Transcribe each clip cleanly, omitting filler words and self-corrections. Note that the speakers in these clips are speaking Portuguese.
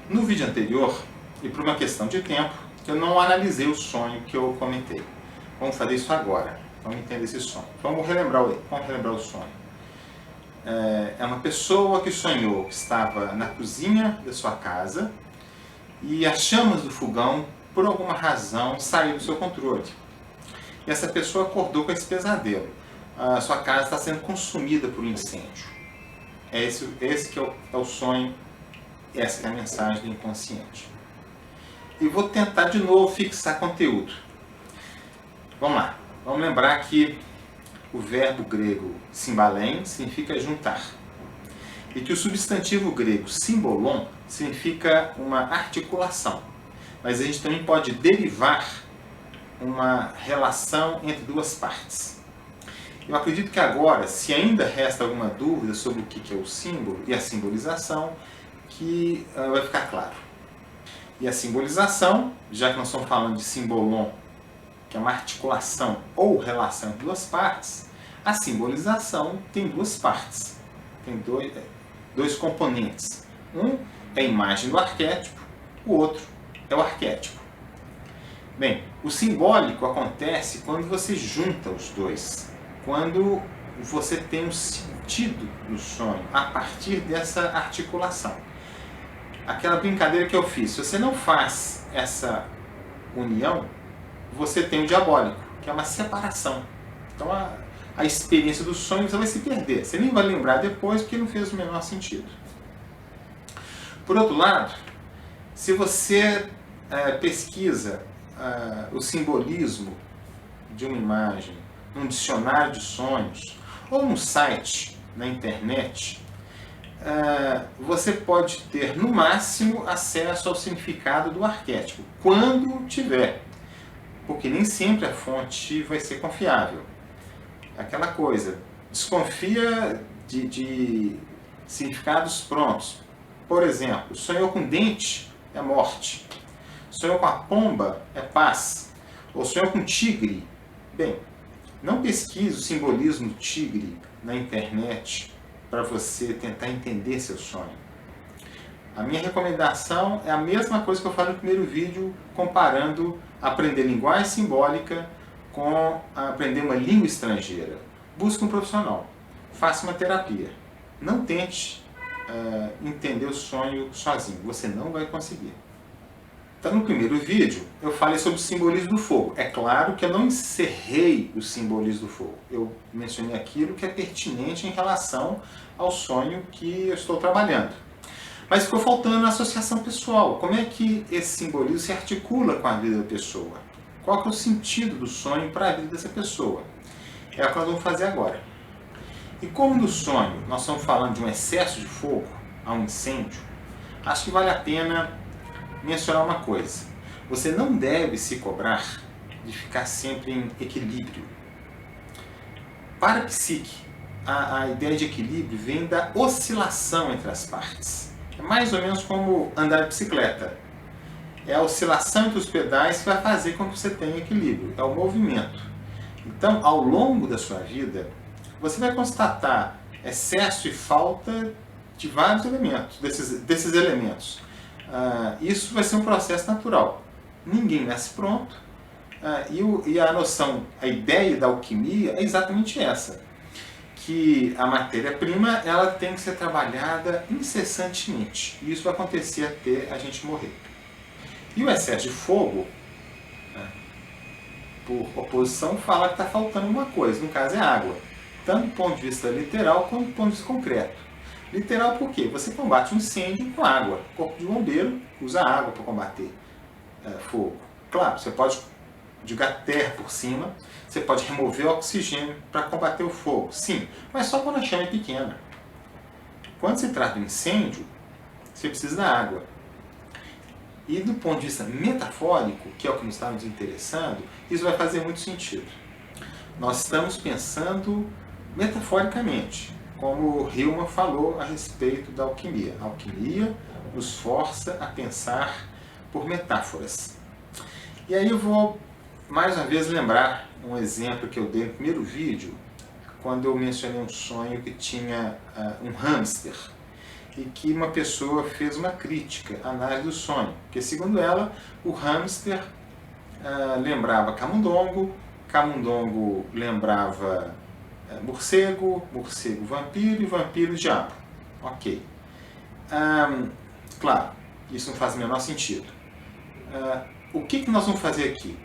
No vídeo anterior, e por uma questão de tempo, eu não analisei o sonho que eu comentei. Vamos fazer isso agora. Vamos entender esse sonho. Vamos relembrar o sonho. É uma pessoa que sonhou que estava na cozinha da sua casa e as chamas do fogão, por alguma razão, saíram do seu controle. E essa pessoa acordou com esse pesadelo. A sua casa está sendo consumida por um incêndio. Esse que é o sonho, essa que é a mensagem do inconsciente. E vou tentar de novo fixar conteúdo. Vamos lá. Vamos lembrar que o verbo grego symbalén significa juntar. E que o substantivo grego symbolon significa uma articulação. Mas a gente também pode derivar uma relação entre duas partes. Eu acredito que agora, se ainda resta alguma dúvida sobre o que é o símbolo e a simbolização, que vai ficar claro. E a simbolização, já que nós estamos falando de symbolon, que é uma articulação ou relação entre duas partes, a simbolização tem duas partes, tem dois componentes. Um é a imagem do arquétipo, o outro é o arquétipo. Bem, o simbólico acontece quando você junta os dois, quando você tem um sentido no sonho a partir dessa articulação. Aquela brincadeira que eu fiz, se você não faz essa união, você tem o diabólico, que é uma separação. Então a experiência do sonho você vai se perder. Você nem vai lembrar depois porque não fez o menor sentido. Por outro lado, se você pesquisa o simbolismo de uma imagem num dicionário de sonhos ou num site na internet, você pode ter no máximo acesso ao significado do arquétipo, quando tiver, porque nem sempre a fonte vai ser confiável. Aquela coisa, desconfia de significados prontos. Por exemplo, sonhou com dente é morte, sonhou com a pomba é paz, ou sonhou com tigre. Bem, não pesquise o simbolismo do tigre na internet para você tentar entender seu sonho. A minha recomendação é a mesma coisa que eu falei no primeiro vídeo, comparando aprender linguagem simbólica com aprender uma língua estrangeira. Busque um profissional, faça uma terapia. Não tente entender o sonho sozinho, você não vai conseguir. Então, no primeiro vídeo, eu falei sobre o simbolismo do fogo. É claro que eu não encerrei o simbolismo do fogo. Eu mencionei aquilo que é pertinente em relação ao sonho que eu estou trabalhando. Mas ficou faltando a associação pessoal. Como é que esse simbolismo se articula com a vida da pessoa? Qual que é o sentido do sonho para a vida dessa pessoa? É o que nós vamos fazer agora. E como no sonho nós estamos falando de um excesso de fogo, a um incêndio, acho que vale a pena mencionar uma coisa. Você não deve se cobrar de ficar sempre em equilíbrio. Para a psique, a ideia de equilíbrio vem da oscilação entre as partes. É mais ou menos como andar de bicicleta. É a oscilação entre os pedais que vai fazer com que você tenha equilíbrio. É o movimento. Então, ao longo da sua vida, você vai constatar excesso e falta de vários elementos, desses elementos. Isso vai ser um processo natural. Ninguém nasce pronto. E a noção, a ideia da alquimia é exatamente essa. Que a matéria-prima ela tem que ser trabalhada incessantemente. E isso vai acontecer até a gente morrer. E o excesso de fogo, por oposição, fala que está faltando uma coisa, no caso é água. Tanto do ponto de vista literal quanto do ponto de vista concreto. Literal por quê? Você combate um incêndio com água. O corpo de bombeiro usa água para combater fogo. Claro, você pode jogar terra por cima, você pode remover o oxigênio para combater o fogo. Sim, mas só quando a chama é pequena. Quando se trata de incêndio, você precisa da água. E do ponto de vista metafórico, que é o que nos está nos interessando, isso vai fazer muito sentido. Nós estamos pensando metaforicamente, como Hillman falou a respeito da alquimia. A alquimia nos força a pensar por metáforas. E aí eu vou, mais uma vez, lembrar um exemplo que eu dei no primeiro vídeo, quando eu mencionei um sonho que tinha um hamster. e que uma pessoa fez uma crítica à análise do sonho, porque segundo ela, o hamster lembrava camundongo, camundongo lembrava morcego, morcego vampiro e vampiro diabo. Ok. Claro, isso não faz o menor sentido. O que nós vamos fazer aqui?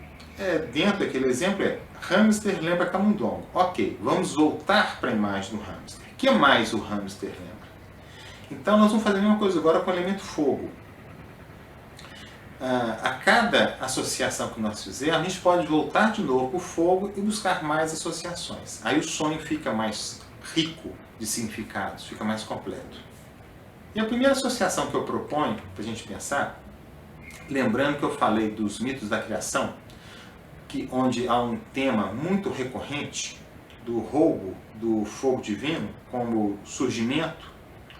Dentro daquele exemplo hamster lembra camundongo. Ok, vamos voltar para a imagem do hamster. O que mais o hamster lembra? Então nós vamos fazer a mesma coisa agora com o elemento fogo. A cada associação que nós fizermos, a gente pode voltar de novo para o fogo e buscar mais associações. Aí o sonho fica mais rico de significados, fica mais completo. E a primeira associação que eu proponho para a gente pensar, lembrando que eu falei dos mitos da criação, onde há um tema muito recorrente do roubo do fogo divino como surgimento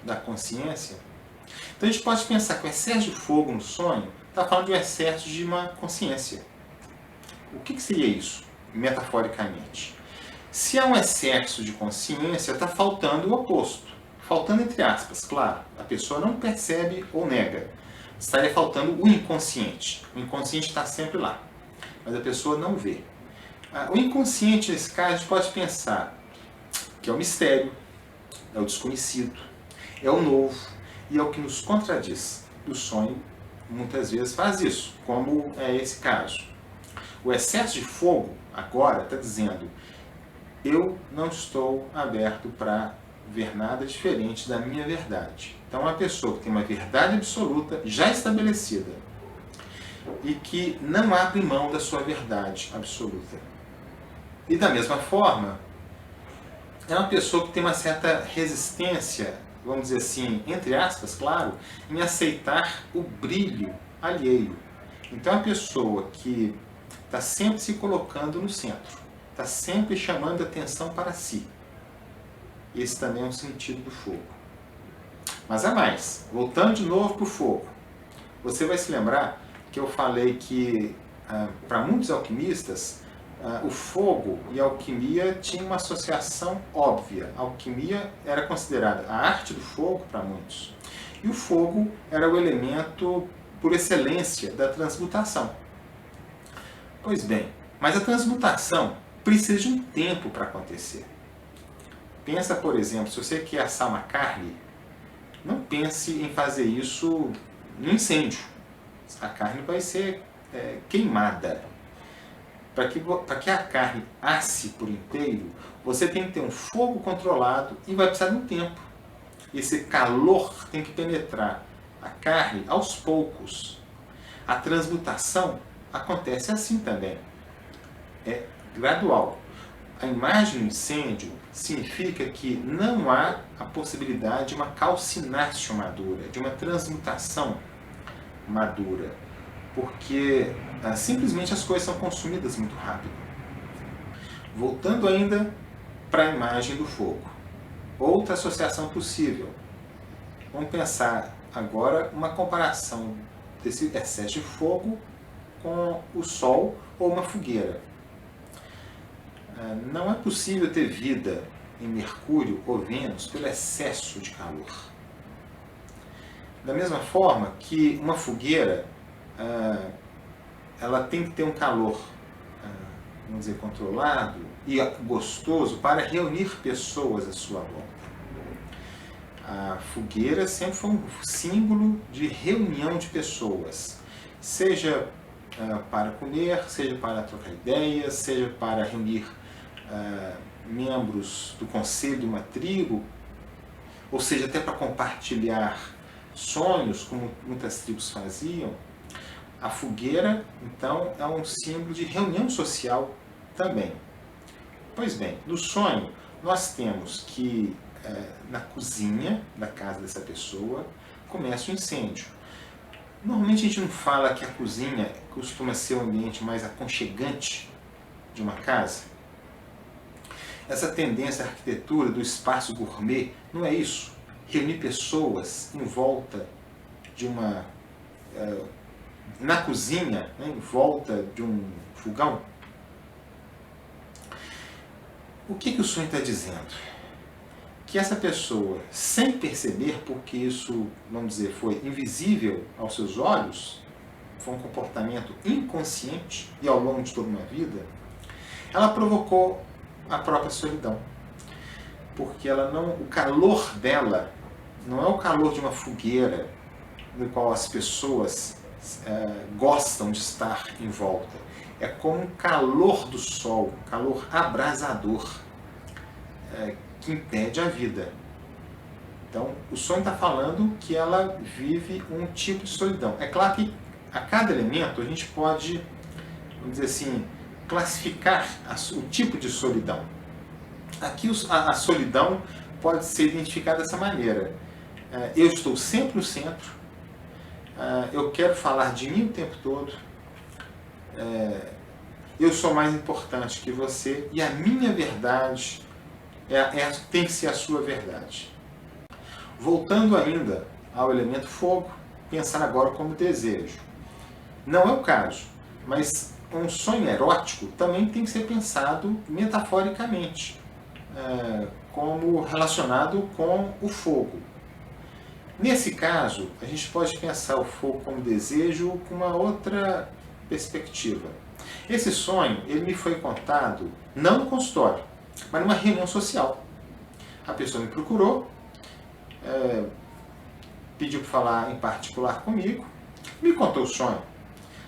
da consciência. Então a gente pode pensar que o excesso de fogo no sonho está falando de um excesso de uma consciência. O que seria isso, metaforicamente? Se há um excesso de consciência, está faltando o oposto. Faltando entre aspas, claro. A pessoa não percebe ou nega. Estaria faltando o inconsciente. O inconsciente está sempre lá, mas a pessoa não vê. O inconsciente, nesse caso, a gente pode pensar que é o mistério, é o desconhecido, é o novo e é o que nos contradiz. O sonho muitas vezes faz isso, como é esse caso. O excesso de fogo agora está dizendo: eu não estou aberto para ver nada diferente da minha verdade. Então, uma pessoa que tem uma verdade absoluta já estabelecida e que não abre mão da sua verdade absoluta. E da mesma forma, é uma pessoa que tem uma certa resistência, vamos dizer assim, entre aspas, claro, em aceitar o brilho alheio. Então é uma pessoa que está sempre se colocando no centro, está sempre chamando a atenção para si. Esse também é um sentido do fogo. Mas há mais. Voltando de novo para o fogo. Você vai se lembrar que eu falei que, para muitos alquimistas, o fogo e a alquimia tinham uma associação óbvia. A alquimia era considerada a arte do fogo para muitos. E o fogo era o elemento por excelência da transmutação. Pois bem, mas a transmutação precisa de um tempo para acontecer. Pensa, por exemplo, se você quer assar uma carne, não pense em fazer isso no incêndio. A carne vai ser queimada. Para que a carne asse por inteiro, você tem que ter um fogo controlado e vai precisar de um tempo. Esse calor tem que penetrar a carne aos poucos. A transmutação acontece assim também. É gradual. A imagem do incêndio significa que não há a possibilidade de uma calcinácea madura, de uma transmutação madura, porque simplesmente as coisas são consumidas muito rápido. Voltando ainda para a imagem do fogo. Outra associação possível. Vamos pensar agora uma comparação desse excesso de fogo com o Sol ou uma fogueira. Não é possível ter vida em Mercúrio ou Vênus pelo excesso de calor. Da mesma forma que uma fogueira, ela tem que ter um calor, vamos dizer, controlado e gostoso para reunir pessoas à sua volta. A fogueira sempre foi um símbolo de reunião de pessoas, seja para comer, seja para trocar ideias, seja para reunir membros do conselho de uma tribo, ou seja, até para compartilhar sonhos, como muitas tribos faziam. A fogueira, então, é um símbolo de reunião social também. Pois bem, no sonho, nós temos que, na cozinha da casa dessa pessoa, começa o incêndio. Normalmente a gente não fala que a cozinha costuma ser o ambiente mais aconchegante de uma casa. Essa tendência à arquitetura do espaço gourmet não é isso? Reunir pessoas em volta de uma... na cozinha, né, em volta de um fogão. O que o sonho está dizendo? que essa pessoa, sem perceber, porque isso, vamos dizer, foi invisível aos seus olhos, foi um comportamento inconsciente e ao longo de toda uma vida, ela provocou a própria solidão. Porque o calor dela não é o calor de uma fogueira no qual as pessoas gostam de estar em volta. É como um calor do sol, um calor abrasador, que impede a vida. Então, o sonho está falando que ela vive um tipo de solidão. É claro que a cada elemento a gente pode, vamos dizer assim, classificar o tipo de solidão. Aqui a solidão pode ser identificada dessa maneira. Eu estou sempre no centro, eu quero falar de mim o tempo todo, eu sou mais importante que você e a minha verdade tem que ser a sua verdade. Voltando ainda ao elemento fogo, pensar agora como desejo. Não é o caso, mas um sonho erótico também tem que ser pensado metaforicamente, como relacionado com o fogo. Nesse caso, a gente pode pensar o fogo como desejo com uma outra perspectiva. Esse sonho, ele me foi contado, não no consultório, mas numa reunião social. A pessoa me procurou, pediu para falar em particular comigo, me contou o sonho.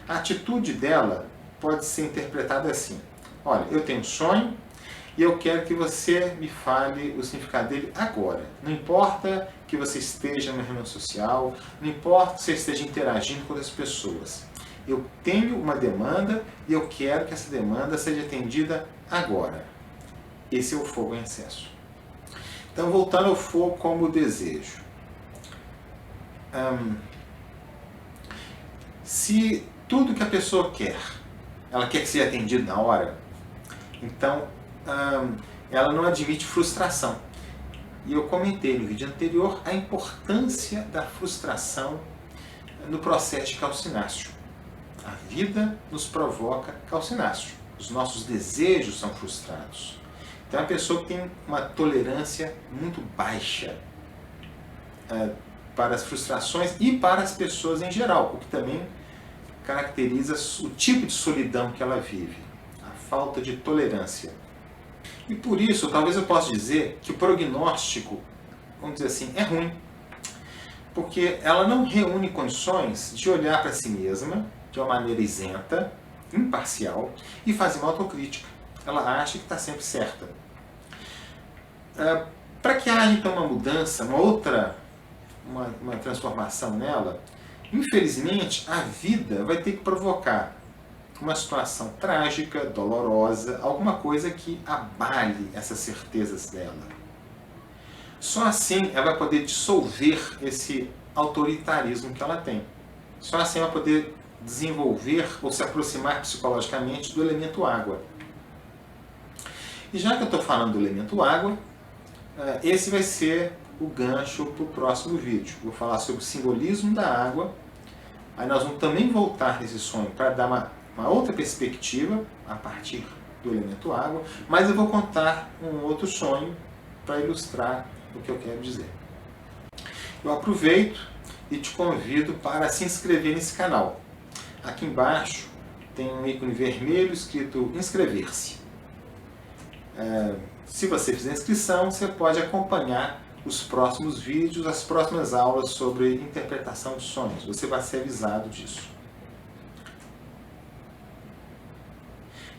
A atitude dela pode ser interpretada assim: olha, eu tenho um sonho e eu quero que você me fale o significado dele agora. Não importa que você esteja numa reunião social, não importa que você esteja interagindo com outras pessoas. Eu tenho uma demanda e eu quero que essa demanda seja atendida agora. Esse é o fogo em excesso. Então, voltando ao fogo como desejo. Se tudo que a pessoa quer, ela quer que seja atendido na hora, então ela não admite frustração. E eu comentei no vídeo anterior a importância da frustração no processo de calcináceo. A vida nos provoca calcináceo. Os nossos desejos são frustrados. Então é uma pessoa que tem uma tolerância muito baixa para as frustrações e para as pessoas em geral, o que também caracteriza o tipo de solidão que ela vive, a falta de tolerância. E por isso, talvez eu possa dizer que o prognóstico, vamos dizer assim, é ruim, porque ela não reúne condições de olhar para si mesma de uma maneira isenta, imparcial, e fazer uma autocrítica. Ela acha que está sempre certa. Para que haja então uma mudança, uma transformação nela, infelizmente a vida vai ter que provocar uma situação trágica, dolorosa, alguma coisa que abale essas certezas dela. Só assim ela vai poder dissolver esse autoritarismo que ela tem. Só assim ela vai poder desenvolver ou se aproximar psicologicamente do elemento água. E já que eu estou falando do elemento água, esse vai ser o gancho para o próximo vídeo. Vou falar sobre o simbolismo da água. Aí nós vamos também voltar nesse sonho para dar uma outra perspectiva a partir do elemento água, mas eu vou contar um outro sonho para ilustrar o que eu quero dizer. Eu aproveito e te convido para se inscrever nesse canal. Aqui embaixo tem um ícone vermelho escrito inscrever-se. Se você fizer inscrição, você pode acompanhar os próximos vídeos, as próximas aulas sobre interpretação de sonhos. Você vai ser avisado disso.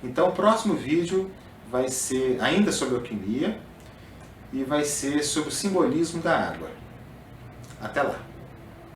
Então, o próximo vídeo vai ser ainda sobre alquimia e vai ser sobre o simbolismo da água. Até lá!